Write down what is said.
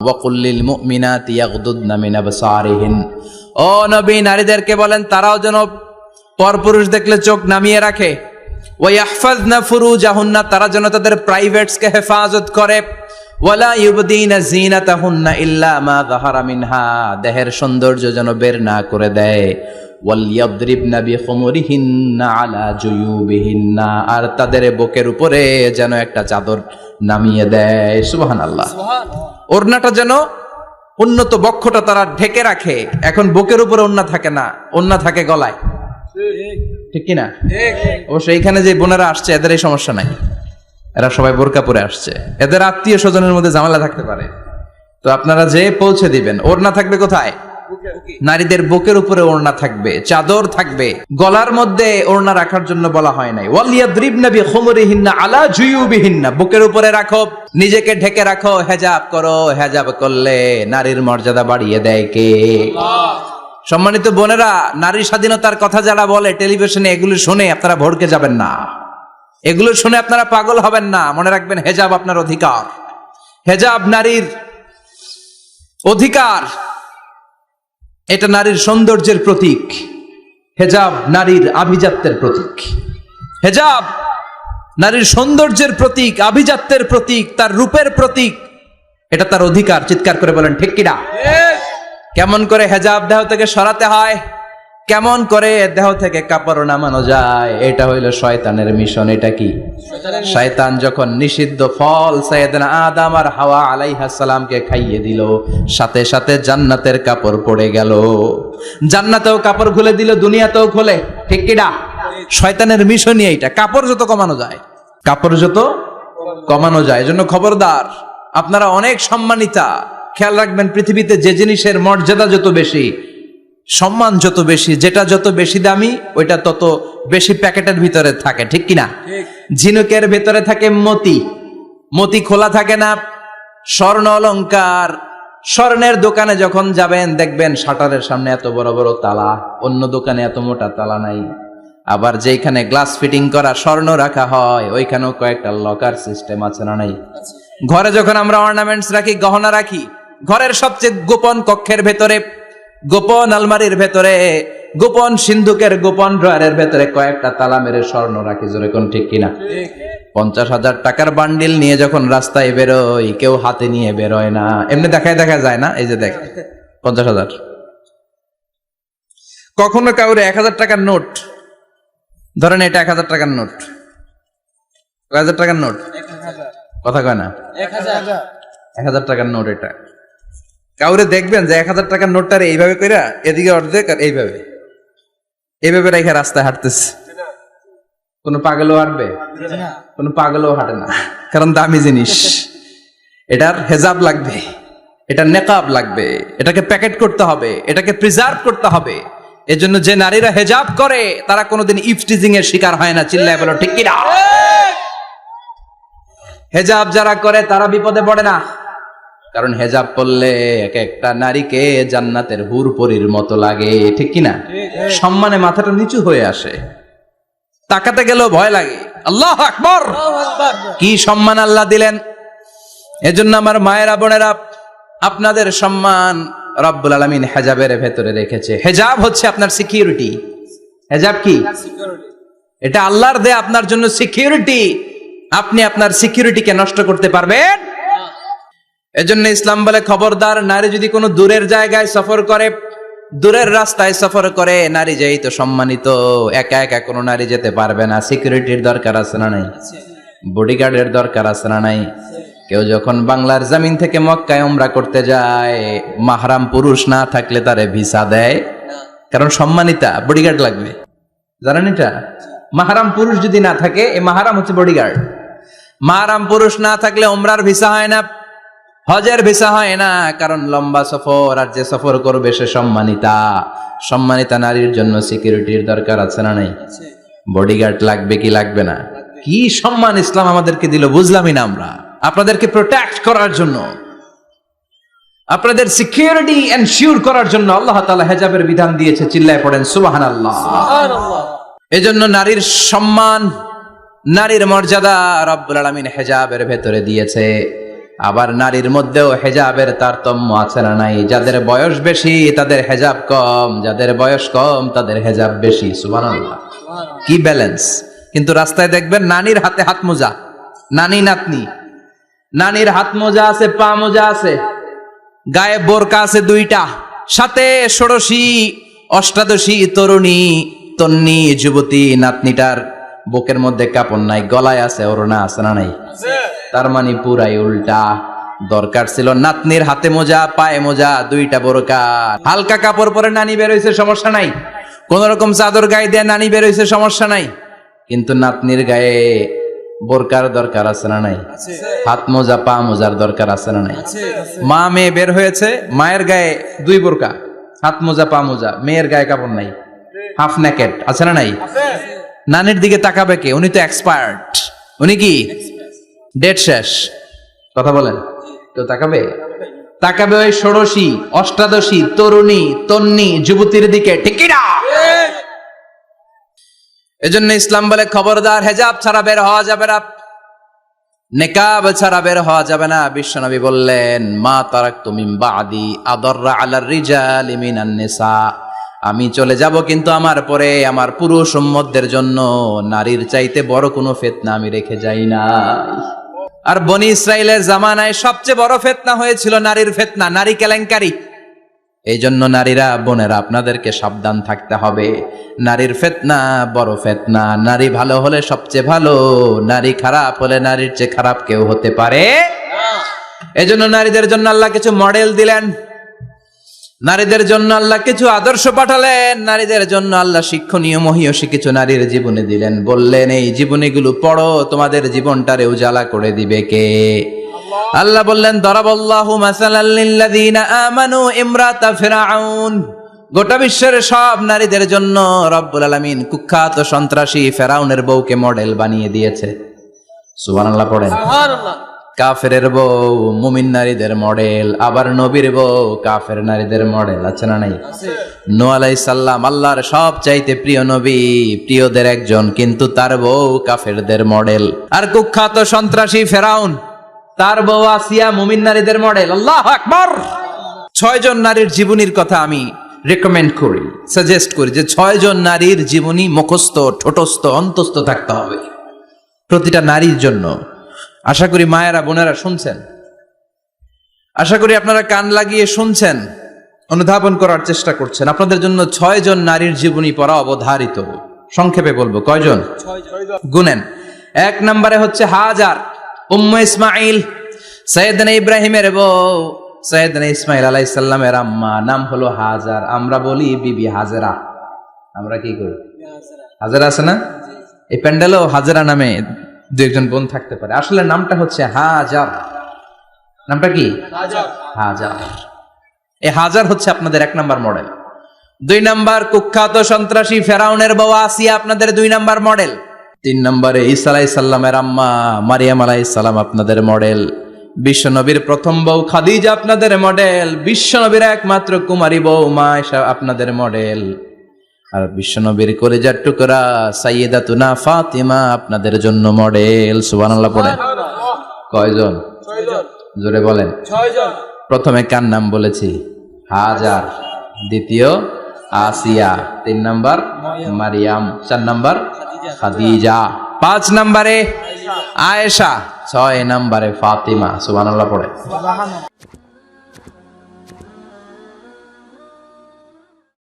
ওয়াকুল্লিল মুমিনাতি ইয়াগদুদনা মিন আবসারিহিন, ও নবী নারীদেরকে বলেন তারাও যেন পরপুরুষ দেখলে চোখ নামিয়ে রাখে। ওয়া ইয়াহফাজনা ফুরুজাহুন্না, তারা যেন তাদের প্রাইভেটসকে হেফাজত করে। ওয়ালা ইউবদিনা জিনাতাহুন্না ইল্লা মা যাহারা মিনহা, দেহের সৌন্দর্য যেন বের না করে দেয়। ওয়াল ইয়াদরিবনা বিখুমুরিহিন্না আলা জুয়ুবিহিন্না, আর তাদের বুকের উপরে যেন একটা চাদর নামিয়ে দেয়। সুবহানাল্লাহ। ওড়নাটা যেন উন্নত বক্ষটা তারা ঢেকে রাখে। এখন বুকের উপরে ওড়না থাকে না, ওড়না থাকে গলায়, ঠিক কিনা? অবশ্য এইখানে যে বোনেরা আসছে এদের এই সমস্যা নাই, এরা সবাই বোরকা পরে আসছে, এদের আত্মীয় স্বজনের মধ্যে ঝামেলা থাকতে পারে। তো আপনারা যে পৌঁছে দিবেন, ওড়না থাকবে কোথায়? নারীদের বুকের উপরে ওড়না থাকবে, চাদর থাকবে, গলার মধ্যে ওড়না রাখার জন্য বলা হয় নাই। ওয়ালিয়াদরিবনা বিখুমুরিহিন্না আলা জুয়ুবিহিন্না, বুকের উপরে রাখো, নিজেকে ঢেকে রাখো, হেজাব করো। হেজাব করলে নারীর মর্যাদা বাড়িয়ে দেয় কে? সম্মানিত বোনেরা, নারী স্বাধীনতার কথা যারা বলে টেলিভিশনে, এগুলো শুনে আপনারা ভড়কে যাবেন না, এগুলো শুনে আপনারা পাগল হবেন না। মনে রাখবেন, হেজাব আপনার অধিকার, হেজাব নারীর অধিকার, এটা নারীর সৌন্দর্যের প্রতীক। হেজাব নারীর আভিজাত্যের প্রতীক। হেজাব নারীর সৌন্দর্যের প্রতীক, আভিজাত্যের প্রতীক, তার রূপের প্রতীক। এটা তার অধিকার। চিৎকার করে বলেন ঠিক কিনা? কেমন করে হেজাব দেহ থেকে সরাতে হয়, কেমন করে দেহ থেকে কাপড় নামানো যায়, এটা হইল শয়তানের মিশন। এটা কি? শয়তান যখন নিষিদ্ধ ফল সাইয়েদনা আদম আর হাওয়া আলাইহিস সালামকে খাইয়ে দিল, সাথে সাথে জান্নাতের কাপড় পড়ে গেল। জান্নাতেও কাপড় খুলে দিল, দুনিয়াতেও খুলে, ঠিক কিনা? শয়তানের মিশনই এইটা। কাপড় যত কমানো যায়, কাপড় যত কমানো যায়। এজন্য খবরদার, আপনারা অনেক সম্মানিতা। খেয়াল রাখবেন, পৃথিবীতে যে জিনিসের মর্যাদা যত বেশি, সম্মান যত বেশি, যেটা যত বেশি দামি, ওইটা তত বেশি প্যাকেটের ভিতরে থাকে, ঠিক কিনা? ঝিনুকের ভিতরে থাকে মতি, মতি খোলা থাকে না। স্বর্ণ অলংকার, স্বর্ণের দোকানে যখন যাবেন দেখবেন শাটারের সামনে এত বড় বড় তালা, অন্য দোকানে এত মোটা তালা নাই। আবার যেখানে গ্লাস ফিটিং করা স্বর্ণ রাখা হয়, ওইখানেও কয়েকটা লকার সিস্টেম আছে না নাই? ঘরে যখন আমরা অর্নামেন্টস রাখি, গহনা রাখি, ঘরের সবচেয়ে গোপন কক্ষের ভেতরে, গোপন আলমারির ভেতরে, গোপন সিন্ধুকের গোপন ড্রয়ারের ভেতরে কয়েকটা তালা মেরে স্বর্ণ রাখি। জোরে কোন ঠিক কিনা? 50,000 টাকার বান্ডিল নিয়ে যখন রাস্তায় বেরোয়, কেউ হাতে নিয়ে বেরোয় না, এমনি দেখায় দেখা যায় না। এই যে দেখ 50,000। কখনো কাউরে 1000 টাকার নোট ধরেন, এটা 1000 টাকার নোট, 1000 টাকার নোট, কথা কয় না, 1000 টাকার নোট। এটা কাউরে দেখবেন যে 1000 টাকার নোটটারে এইভাবে কইরা এদিকে অর্ধেক আর এইভাবে এইভাবে রেখে রাস্তায় হাঁটতেছে। কোন পাগলও হাঁটবে? কোন পাগলও হাঁটে না, কারণ দামি জিনিস। এটার হেজাব লাগবে, এটার নেকাব লাগবে, এটাকে প্যাকেট করতে হবে, এটাকে প্রিজার্ভ করতে হবে। এজন্য যে নারীরা হেজাব করে তারা কোনোদিন ইফটিজিং এর শিকার হয় না। চিল্লায় বলো ঠিক কিনা? হেজাব যারা করে তারা বিপদে পড়ে না, কারণ হেজাব পরলে এক একটা নারীকে জান্নাতের হুরপরির মতো লাগে, ঠিক কিনা? সম্মানে মাথাটা নিচু হয়ে আসে, তাকাতে গেলেও ভয় লাগে। আল্লাহু আকবার, কি সম্মান আল্লাহ দিলেন! এজন্য আমার মায়েরা বোনেরা, আপনাদের সম্মান রব্বুল আলামিন হেজাবের ভেতরে রেখেছে। হেজাব হচ্ছে আপনার সিকিউরিটি। হেজাব কি? এটা আল্লাহর দেয়া আপনার জন্য সিকিউরিটি। আপনি আপনার সিকিউরিটিকে নষ্ট করতে পারবেন? এজন্য ইসলাম বলে, খবরদার, নারী যদি কোনো দূরের জায়গায় সফর করে, দূরের রাস্তায় সফর করে, নারী যেই তো সম্মানিত, একা একা কোনো নারী যেতে পারবে না। সিকিউরিটির দরকার আছে না নাই? বডিগার্ডের দরকার আছে না নাই? কেউ যখন বাংলার জমিন থেকে মক্কায় উমরা করতে যায়, মাহরাম পুরুষ না থাকলে তারে ভিসা দেয়, কারণ সম্মানিতা, বডিগার্ড লাগবে। জানেন এটা? মাহরাম পুরুষ যদি না থাকে, এই মাহরাম হচ্ছে বডিগার্ড। মাহরাম পুরুষ না থাকলে উমরার ভিসা হয় না, হজের ভিসা হয় না, কারণ লম্বা সফর, আর যে সফর করবে সে সম্মানিতা। সম্মানিতা নারীর জন্য সিকিউরিটির দরকার আছে না নাই? বডিগার্ড লাগবে কি লাগবে না? কি সম্মান ইসলাম আমাদেরকে দিল বুঝলামই না আমরা। আপনাদেরকে প্রোটেক্ট করার জন্য, আপনাদের সিকিউরিটি এনশিওর করার জন্য আল্লাহ তাআলা হেজাবের বিধান দিয়েছে। চিল্লায় পড়েন সুবহানাল্লাহ। এজন্য নারীর সম্মান, নারীর মর্যাদা রব্বুল আলামিন হেজাবের ভেতরে দিয়েছে। আবার নারীর মধ্যেও হেজাবের তারতম্য আছে না নাই? যাদের বয়স বেশি তাদের হেজাব কম, যাদের বয়স কম তাদের হেজাব বেশি। সুবহানাল্লাহ, কি ব্যালেন্স! কিন্তু রাস্তায় দেখবেন নানির হাতে হাত মোজা, নানি নাতনি, নানির হাত মোজা আছে, পা মোজা আছে, গায়ে বোরকা আছে দুইটা, সাথে ষোড়শী অষ্টাদশী তরুণী তন্নি যুবতী নাতনিটার বুকের মধ্যে কাপড় নাই, গলায় আছে ওড়না, আছে না নাই? তার মানে পুরাই উল্টা। দরকার ছিল নাতনির হাতে মোজা, পায়ে মোজা, দুইটা বোরকা। হালকা কাপড় পরে নানি বের হইছে, সমস্যা নাই। কোন রকম চাদর গায়ে দিয়ে নানি বের হইছে, সমস্যা নাই। কিন্তু নাতনির গায়ে বোরকার দরকার আছে না নাই? হাত মোজা, পা মোজার দরকার আছে না নাই? মা মেয়ে বের হয়েছে, মায়ের গায়ে দুই বোরকা, হাত মোজা, পা মোজা, মেয়ের গায়ে কাপড় নাই, হাফ নেকেড, আছে না নাই? নানির দিকে তাকাবে কে? উনি তো এক্সপার্ট, উনি কি ডেট শেষ। কথা বলেন, তো তাকাবে? তাকাবে ওই ষোড়শী অষ্টাদশী তরুণী তন্নি যুবতীর দিকে, ঠিক কি না? এজন্য ইসলাম বলে খবরদার, হেজাব ছাড়া বের হওয়া যাবে না, নেকাব ছাড়া বের হওয়া যাবে না। বিশ্বনবী বললেন, মা তারাকতু মিন বাদি আদাররা আলার রিজালি মিনান নিসা, আমি চলে যাব কিন্তু আমার পরে আমার পুরুষ উম্মতদের জন্য নারীর চাইতে বড় কোনো ফিতনা আমি রেখে যাই না। আর বনি ইসরাইলের জামানায় সবচেয়ে বড় ফিতনা হয়েছিল নারীর ফিতনা, নারী কেলেঙ্কারি। এই জন্য নারীরা, বোনেরা, আপনাদেরকে সাবধান থাকতে হবে। নারীর ফিতনা বড় ফিতনা। নারী ভালো হলে সবচেয়ে ভালো, নারী খারাপ হলে নারীর চেয়ে খারাপ কেউ হতে পারে। এই জন্য নারীদের জন্য আল্লাহ কিছু মডেল দিলেন, নারীদের জন্য আল্লাহ কিছু আদর্শ পাঠালেন, নারীদের জন্য আল্লাহ শিক্ষণীয় মহীয়সী কিছু নারীর জীবনে দিলেন। বললেন, এই জীবনীগুলো পড়ো, তোমাদের জীবনটারে উজালা করে দিবে কে? আল্লাহ বললেন, দরাবাল্লাহু মাসালাল লিল্লাযীনা আমানু ইমরাতা ফিরআউন। গোটা বিশ্বের সব নারীদের জন্য রব্বুল আলামিন কুখ্যাত সন্ত্রাসী ফেরাউনের বউকে মডেল বানিয়ে দিয়েছে। সুবহানাল্লাহ পড়েন। সুবহানাল্লাহ। কাফেরের বউ মুমিন নারীদের মডেল, আবার নবীর বউ কাফের নারীদের মডেল, আছে না নাই? নূহ আলাইহিস সালাম আল্লাহর সব চাইতে প্রিয় নবী, প্রিয়দের একজন, কিন্তু তার বউ কাফেরদের মডেল। আর কুখ্যাত সন্ত্রাসী ফেরাউন, তার বউ আসিয়া মুমিন নারীদের মডেল। আল্লাহু আকবার। 6 জন নারীর জীবনীর কথা আমি রেকমেন্ড করি, সাজেস্ট করি যে 6 জন নারীর জীবনী মুখস্থ, ঠোঁটস্থ, অন্তস্থ থাকতে হবে প্রতিটা নারীর জন্য। আশা করি মায়েরা, বোনেরা শুনছেন, আশা করি আপনারা কান লাগিয়ে শুনছেন, অনুধাবন করার চেষ্টা করছেন। আপনাদের জন্য 6 জন নারীর জীবনী পড়া অবধারিত। সংক্ষেপে বলবো, কয়জন? 6 জন। গুনেন। 1 নম্বরে হচ্ছে হাজার, উম্মে ইসমাইল, সাইয়েদনা ইব্রাহিমের বউ, সাইয়েদনা ইসমাইল আলাইহিস সালামের আম্মা, নাম হলো হাজার। আমরা বলি বিবি হাজেরা। আমরা কি করি? হাজেরা আছে না? এই প্যান্ডেলেও হাজেরা নামে 2-1 বোন থাকতে পারে। আসলে নামটা হচ্ছে হাজার। নামটা কি? হাজার। এই হাজার হচ্ছে আপনাদের 1 নাম্বার মডেল। 2 নাম্বার কুখ্যাত সন্ত্রাসী ফেরাউনের বউ আসিয়া আপনাদের 2 নাম্বার মডেল। 3 নম্বরে ঈসা আলাইহিস সালামের আম্মা মারিয়াম আলাইহিস সালাম আপনাদের মডেল। বিশ্বনবীর প্রথম বউ খাদিজা আপনাদের মডেল। বিশ্বনবীর একমাত্র কুমারী বউ মা আয়েশা আপনাদের মডেল। আর বিশ্বনবীর কলিজার টুকরা সাইয়্যিদাতুনা ফাতিমা আপনাদের জন্য মডেল। সুবহানাল্লাহ পড়েন। কয়জন? 6 জন। জোরে বলেন। 6 জন। প্রথমে কার নাম বলেছি? হাজার। দ্বিতীয় আসিয়া। 3 নাম্বার মারিয়াম। 4 নাম্বার খাদিজা। 5 নম্বরে আয়েশা। 6 নম্বরে ফাতিমা। সুবহানাল্লাহ পড়ে।